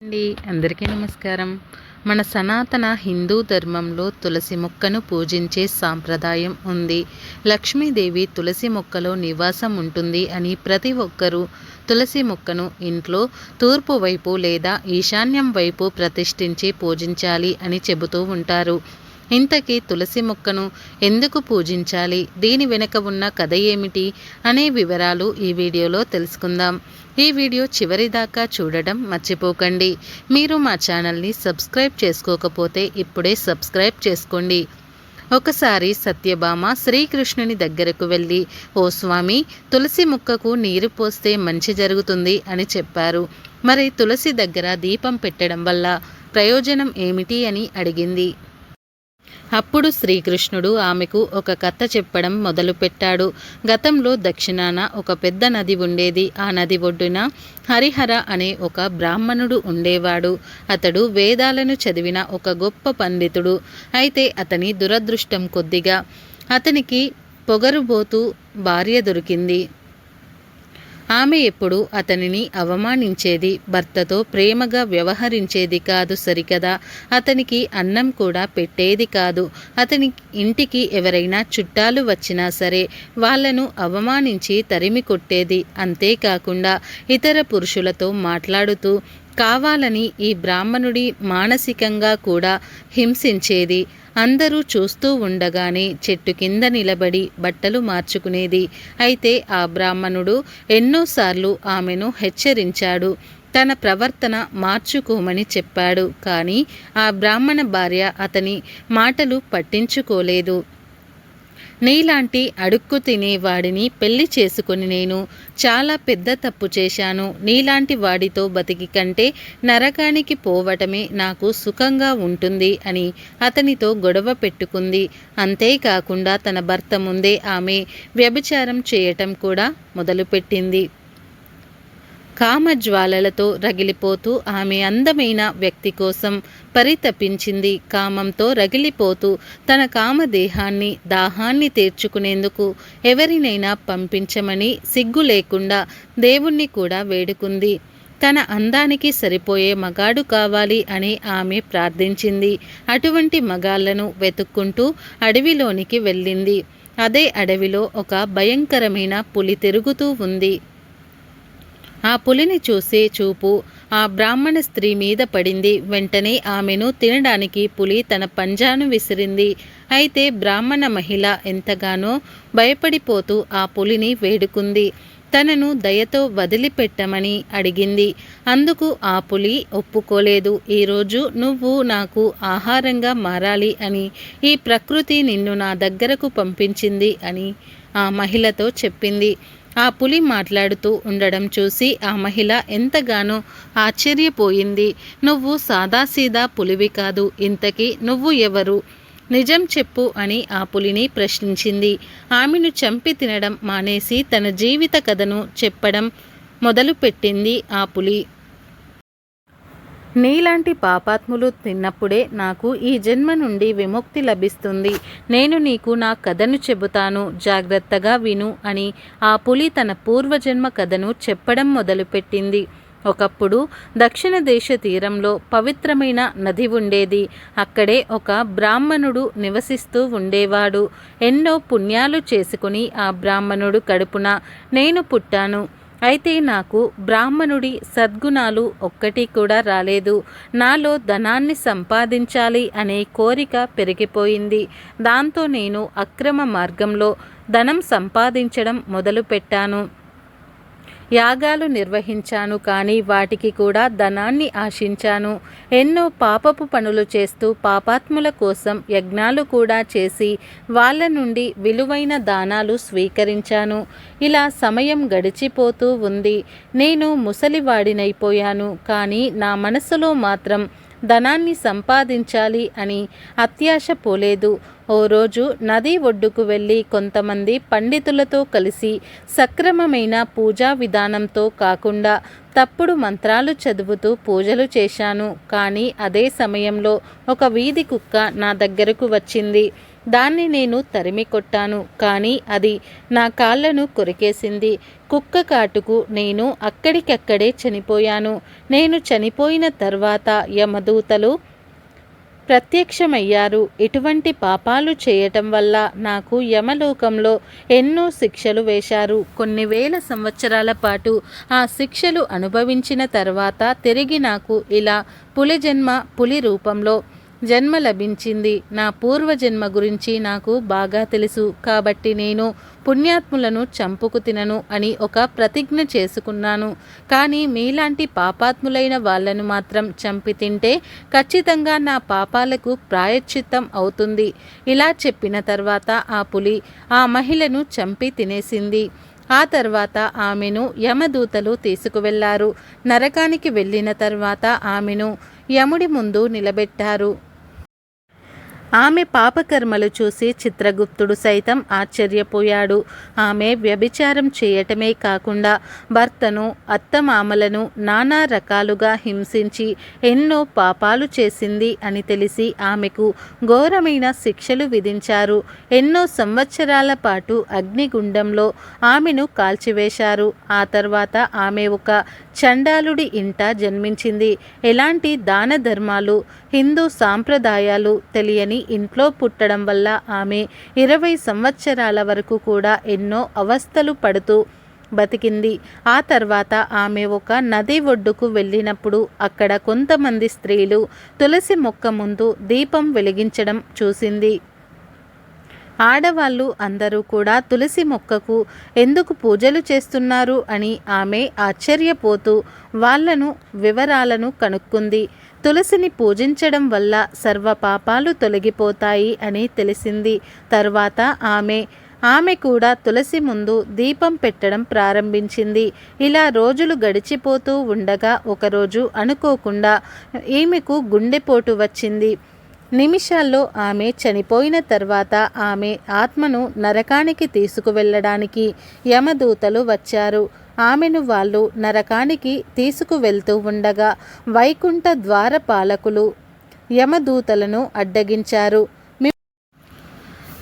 అండి అందరికీ నమస్కారం. మన సనాతన హిందూ ధర్మంలో తులసి మొక్కను పూజించే సాంప్రదాయం ఉంది. లక్ష్మీదేవి తులసి మొక్కలో నివాసం ఉంటుంది అని ప్రతి ఒక్కరూ తులసి మొక్కను ఇంట్లో తూర్పు వైపు లేదా ఈశాన్యం వైపు ప్రతిష్ఠించి పూజించాలి అని చెబుతూ ఉంటారు. ఇంతకీ తులసి మొక్కను ఎందుకు పూజించాలి, దీని వెనుక ఉన్న కథ ఏమిటి అనే వివరాలు ఈ వీడియోలో తెలుసుకుందాం. ఈ వీడియో చివరిదాకా చూడడం మర్చిపోకండి. మీరు మా ఛానల్ని సబ్స్క్రైబ్ చేసుకోకపోతే ఇప్పుడే సబ్స్క్రైబ్ చేసుకోండి. ఒకసారి సత్యభామ శ్రీకృష్ణుని దగ్గరకు వెళ్ళి, ఓ స్వామి, తులసి మొక్కకు నీరు పోస్తే మంచి జరుగుతుంది అని చెప్పారు. మరి తులసి దగ్గర దీపం పెట్టడం వల్ల ప్రయోజనం ఏమిటి అని అడిగింది. అప్పుడు శ్రీకృష్ణుడు ఆమెకు ఒక కథ చెప్పడం మొదలుపెట్టాడు. గతంలో దక్షిణాన ఒక పెద్ద నది ఉండేది. ఆ నది ఒడ్డున హరిహర అనే ఒక బ్రాహ్మణుడు ఉండేవాడు. అతడు వేదాలను చదివిన ఒక గొప్ప పండితుడు. అయితే అతని దురదృష్టం కొద్దిగా అతనికి పొగరుబోతు భార్య దొరికింది. ఆమె ఎప్పుడు అతనిని అవమానించేది, భర్తతో ప్రేమగా వ్యవహరించేది కాదు. సరికదా, అతనికి అన్నం కూడా పెట్టేది కాదు. అతని ఇంటికి ఎవరైనా చుట్టాలు వచ్చినా సరే వాళ్లను అవమానించి తరిమి కొట్టేది. అంతేకాకుండా ఇతర పురుషులతో మాట్లాడుతూ కావాలని ఈ బ్రాహ్మణుడి మానసికంగా కూడా హింసించేది. అందరూ చూస్తూ ఉండగానే చెట్టు కింద నిలబడి బట్టలు మార్చుకునేది. అయితే ఆ బ్రాహ్మణుడు ఎన్నోసార్లు ఆమెను హెచ్చరించాడు, తన ప్రవర్తన మార్చుకోమని చెప్పాడు. కానీ ఆ బ్రాహ్మణ భార్య అతని మాటలు పట్టించుకోలేదు. నీలాంటి అడుక్కు తినేవాడిని పెళ్లి చేసుకుని నేను చాలా పెద్ద తప్పు చేశాను. నీలాంటి వాడితో బతికి కంటే నరకానికి పోవటమే నాకు సుఖంగా ఉంటుంది అని అతనితో గొడవ పెట్టుకుంది. అంతేకాకుండా తన భర్త ముందే ఆమె వ్యభిచారం చేయటం కూడా మొదలుపెట్టింది. కామజ్వాలలతో రగిలిపోతూ ఆమె అందమైన వ్యక్తి కోసం పరితపించింది. కామంతో రగిలిపోతూ తన కామదేహాన్ని దాహాన్ని తీర్చుకునేందుకు ఎవరినైనా పంపించమని సిగ్గు లేకుండా దేవుణ్ణి కూడా వేడుకుంది. తన అందానికి సరిపోయే మగాడు కావాలి అని ఆమె ప్రార్థించింది. అటువంటి మగాళ్లను వెతుక్కుంటూ అడవిలోనికి వెళ్ళింది. అదే అడవిలో ఒక భయంకరమైన పులి తిరుగుతూ ఉంది. ఆ పులిని చూసే చూపు ఆ బ్రాహ్మణ స్త్రీ మీద పడింది. వెంటనే ఆమెను తినడానికి పులి తన పంజాను విసిరింది. అయితే బ్రాహ్మణ మహిళ ఎంతగానో భయపడిపోతూ ఆ పులిని వేడుకుంది. తనను దయతో వదిలిపెట్టమని అడిగింది. అందుకు ఆ పులి ఒప్పుకోలేదు. ఈరోజు నువ్వు నాకు ఆహారంగా మారాలి అని ఈ ప్రకృతి నిన్ను నా దగ్గరకు పంపించింది అని ఆ మహిళతో చెప్పింది. ఆ పులి మాట్లాడుతూ ఉండడం చూసి ఆ మహిళ ఎంతగానో ఆశ్చర్యపోయింది. నువ్వు సాదాసీదా పులివి కాదు, ఇంతకీ నువ్వు ఎవరు? నిజం చెప్పు అని ఆ పులిని ప్రశ్నించింది. ఆమెను చంపి తినడం మానేసి తన జీవిత కథను చెప్పడం మొదలుపెట్టింది ఆ పులి. నీలాంటి పాపాత్ములు తిన్నప్పుడే నాకు ఈ జన్మ నుండి విముక్తి లభిస్తుంది. నేను నీకు నా కథను చెబుతాను, జాగ్రత్తగా విను అని ఆ పులి తన పూర్వజన్మ కథను చెప్పడం మొదలుపెట్టింది. ఒకప్పుడు దక్షిణ దేశ తీరంలో పవిత్రమైన నది ఉండేది. అక్కడే ఒక బ్రాహ్మణుడు నివసిస్తూ ఉండేవాడు. ఎన్నో పుణ్యాలు చేసుకుని ఆ బ్రాహ్మణుడు కడుపున నేను పుట్టాను. అయితే నాకు బ్రాహ్మణుడి సద్గుణాలు ఒక్కటి కూడా రాలేదు. నాలో ధనాన్ని సంపాదించాలి అనే కోరిక పెరిగిపోయింది. దాంతో నేను అక్రమ మార్గంలో ధనం సంపాదించడం మొదలుపెట్టాను. యాగాలు నిర్వహించాను, కానీ వాటికి కూడా ధనాన్ని ఆశించాను. ఎన్నో పాపపు పనులు చేస్తూ పాపాత్ముల కోసం యజ్ఞాలు కూడా చేసి వాళ్ళ నుండి విలువైన దానాలు స్వీకరించాను. ఇలా సమయం గడిచిపోతూ ఉంది. నేను ముసలివాడినైపోయాను, కానీ నా మనసులో మాత్రం ధనాన్ని సంపాదించాలి అని అత్యాశ పోలేదు. ఓ రోజు నది ఒడ్డుకు వెళ్ళి కొంతమంది పండితులతో కలిసి సక్రమమైన పూజా విధానంతో కాకుండా తప్పుడు మంత్రాలు చదువుతూ పూజలు చేశాను. కానీ అదే సమయంలో ఒక వీధి కుక్క నా దగ్గరకు వచ్చింది. దాన్ని నేను తరిమి కొట్టాను, కానీ అది నా కాళ్ళను కొరికేసింది. కుక్క కాటుకు నేను అక్కడికక్కడే చనిపోయాను. నేను చనిపోయిన తర్వాత యమదూతలు ప్రత్యక్షమయ్యారు. ఇటువంటి పాపాలు చేయటం వల్ల నాకు యమలోకంలో ఎన్నో శిక్షలు వేశారు. కొన్ని వేల సంవత్సరాల పాటు ఆ శిక్షలు అనుభవించిన తర్వాత తిరిగి నాకు ఇలా పులి రూపంలో జన్మ లభించింది. నా పూర్వజన్మ గురించి నాకు బాగా తెలుసు, కాబట్టి నేను పుణ్యాత్ములను చంపుకు తినను అని ఒక ప్రతిజ్ఞ చేసుకున్నాను. కానీ మీలాంటి పాపాత్ములైన వాళ్లను మాత్రం చంపి తింటే ఖచ్చితంగా నా పాపాలకు ప్రాయశ్చిత్తం అవుతుంది. ఇలా చెప్పిన తర్వాత ఆ పులి ఆ మహిళను చంపి తినేసింది. ఆ తర్వాత ఆమెను యమదూతలు తీసుకువెళ్లారు. నరకానికి వెళ్ళిన తర్వాత ఆమెను యముడి ముందు నిలబెట్టారు. ఆమె పాపకర్మలు చూసి చిత్రగుప్తుడు సైతం ఆశ్చర్యపోయాడు. ఆమె వ్యభిచారం చేయటమే కాకుండా భర్తను, అత్తమామలను నానా రకాలుగా హింసించి ఎన్నో పాపాలు చేసింది అని తెలిసి ఆమెకు ఘోరమైన శిక్షలు విధించారు. ఎన్నో సంవత్సరాల పాటు అగ్నిగుండంలో ఆమెను కాల్చివేశారు. ఆ తర్వాత ఆమె ఒక చండాలుడి ఇంట జన్మించింది. ఎలాంటి దాన ధర్మాలు, హిందూ సాంప్రదాయాలు తెలియని ఇంట్లో పుట్టడం వల్ల ఆమె 20 సంవత్సరాల వరకు కూడా ఎన్నో అవస్థలు పడుతూ బతికింది. ఆ తర్వాత ఆమె ఒక నది ఒడ్డుకు వెళ్ళినప్పుడు అక్కడ కొంతమంది స్త్రీలు తులసి మొక్క ముందు దీపం వెలిగించడం చూసింది. ఆడవాళ్ళు అందరూ కూడా తులసి మొక్కకు ఎందుకు పూజలు చేస్తున్నారు అని ఆమె ఆశ్చర్యపోతూ వాళ్లను వివరాలను కనుక్కుంది. తులసిని పూజించడం వల్ల సర్వ పాపాలు తొలగిపోతాయి అని తెలిసింది. తర్వాత ఆమె కూడా తులసి ముందు దీపం పెట్టడం ప్రారంభించింది. ఇలా రోజులు గడిచిపోతూ ఉండగా ఒకరోజు అనుకోకుండా ఈమెకు గుండెపోటు వచ్చింది. నిమిషాల్లో ఆమె చనిపోయిన తర్వాత ఆమె ఆత్మను నరకానికి తీసుకువెళ్ళడానికి యమదూతలు వచ్చారు. ఆమెను వాళ్ళు నరకానికి తీసుకువెళ్తూ ఉండగా వైకుంఠ ద్వారపాలకులు యమదూతలను అడ్డగించారు.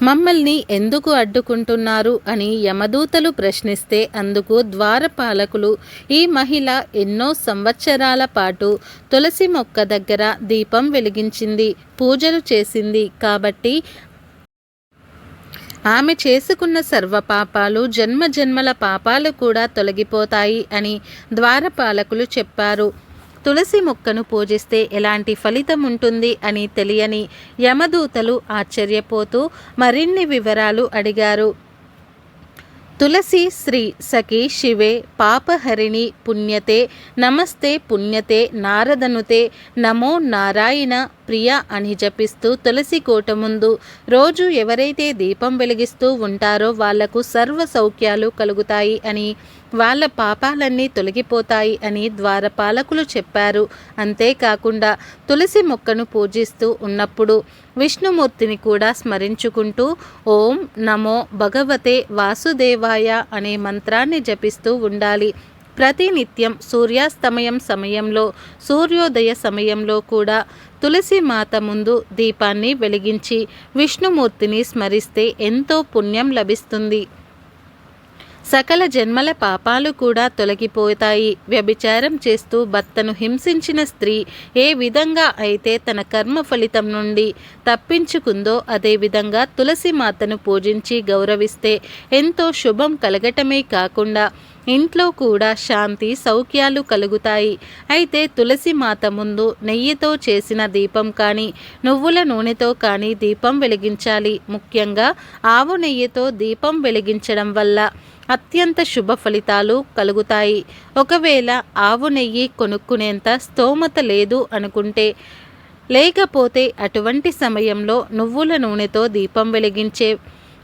మమ్మల్ని ఎందుకు అడ్డుకుంటున్నారు అని యమదూతలు ప్రశ్నిస్తే అందుకు ద్వారపాలకులు, ఈ మహిళ ఎన్నో సంవత్సరాల పాటు తులసి మొక్క దగ్గర దీపం వెలిగించింది, పూజలు చేసింది, కాబట్టి ఆమె చేసుకున్న సర్వ పాపాలు జన్మజన్మల పాపాలు కూడా తొలగిపోతాయి అని ద్వారపాలకులు చెప్పారు. తులసి మొక్కను పూజిస్తే ఎలాంటి ఫలితం ఉంటుంది అని తెలియని యమదూతలు ఆశ్చర్యపోతూ మరిన్ని వివరాలు అడిగారు. తులసి శ్రీ సఖి శివే పాపహరిణి పుణ్యతే నమస్తే పుణ్యతే నారదనుతే నమో నారాయణ ప్రియ అని జపిస్తూ తులసి కోట ముందు రోజు ఎవరైతే దీపం వెలిగిస్తూ ఉంటారో వాళ్లకు సర్వ సౌఖ్యాలు కలుగుతాయి అని, వాళ్ళ పాపాలన్నీ తొలగిపోతాయి అని ద్వారపాలకులు చెప్పారు. అంతేకాకుండా తులసి మొక్కను పూజిస్తూ ఉన్నప్పుడు విష్ణుమూర్తిని కూడా స్మరించుకుంటూ ఓం నమో భగవతే వాసుదేవాయ అనే మంత్రాన్ని జపిస్తూ ఉండాలి. ప్రతినిత్యం సూర్యాస్తమయం సమయంలో, సూర్యోదయ సమయంలో కూడా తులసి మాత ముందు దీపాన్ని వెలిగించి విష్ణుమూర్తిని స్మరిస్తే ఎంతో పుణ్యం లభిస్తుంది. సకల జన్మల పాపాలు కూడా తొలగిపోతాయి. వ్యభిచారం చేస్తూ భర్తను హింసించిన స్త్రీ ఏ విధంగా అయితే తన కర్మ ఫలితం నుండి తప్పించుకుందో అదేవిధంగా తులసి మాతను పూజించి గౌరవిస్తే ఎంతో శుభం కలగటమే కాకుండా ఇంట్లో కూడా శాంతి సౌఖ్యాలు కలుగుతాయి. అయితే తులసి మాత ముందు నెయ్యితో చేసిన దీపం కానీ, నువ్వుల నూనెతో కానీ దీపం వెలిగించాలి. ముఖ్యంగా ఆవు నెయ్యితో దీపం వెలిగించడం వల్ల అత్యంత శుభ ఫలితాలు కలుగుతాయి. ఒకవేళ ఆవు నెయ్యి కొనుక్కునేంత స్తోమత లేదు అనుకుంటే, లేకపోతే అటువంటి సమయంలో నువ్వుల నూనెతో దీపం వెలిగించే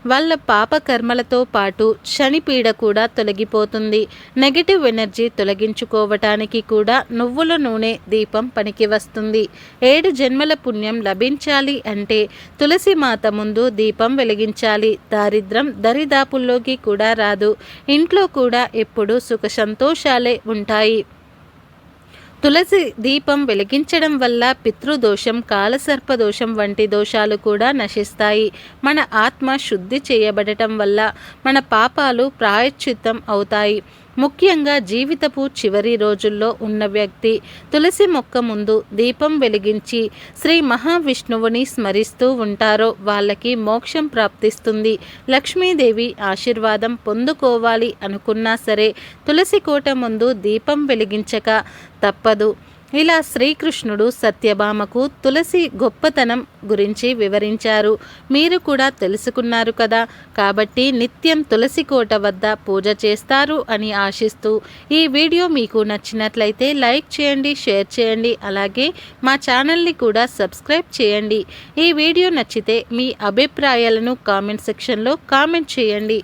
వాళ్ళ పాపకర్మలతో పాటు శనిపీడ కూడా తొలగిపోతుంది. నెగిటివ్ ఎనర్జీ తొలగించుకోవటానికి కూడా నువ్వుల నూనె దీపం పనికి వస్తుంది. 7 జన్మల పుణ్యం లభించాలి అంటే తులసి మాత ముందు దీపం వెలిగించాలి. దారిద్రం దరిదాపుల్లోకి కూడా రాదు. ఇంట్లో కూడా ఎప్పుడూ సుఖ సంతోషాలే ఉంటాయి. తులసి దీపం వెలిగించడం వల్ల పితృదోషం, కాలసర్పదోషం వంటి దోషాలు కూడా నశిస్తాయి. మన ఆత్మ శుద్ధి చేయబడటం వల్ల మన పాపాలు ప్రాయశ్చిత్తం అవుతాయి. ముఖ్యంగా జీవితపు చివరి రోజుల్లో ఉన్న వ్యక్తి తులసి మొక్క ముందు దీపం వెలిగించి శ్రీ మహావిష్ణువుని స్మరిస్తూ ఉంటారో వాళ్ళకి మోక్షం ప్రాప్తిస్తుంది. లక్ష్మీదేవి ఆశీర్వాదం పొందుకోవాలి అనుకున్నా సరే తులసి కోట ముందు దీపం వెలిగించక తప్పదు. ఇలా శ్రీకృష్ణుడు సత్యభామకు తులసి గొప్పతనం గురించి వివరించారు. మీరు కూడా తెలుసుకున్నారు కదా. కాబట్టి నిత్యం తులసి కోట వద్ద పూజ చేస్తారు అని ఆశిస్తూ ఈ వీడియో మీకు నచ్చినట్లయితే లైక్ చేయండి, షేర్ చేయండి. అలాగే మా ఛానల్ని కూడా సబ్స్క్రైబ్ చేయండి. ఈ వీడియో నచ్చితే మీ అభిప్రాయాలను కామెంట్ సెక్షన్లో కామెంట్ చేయండి.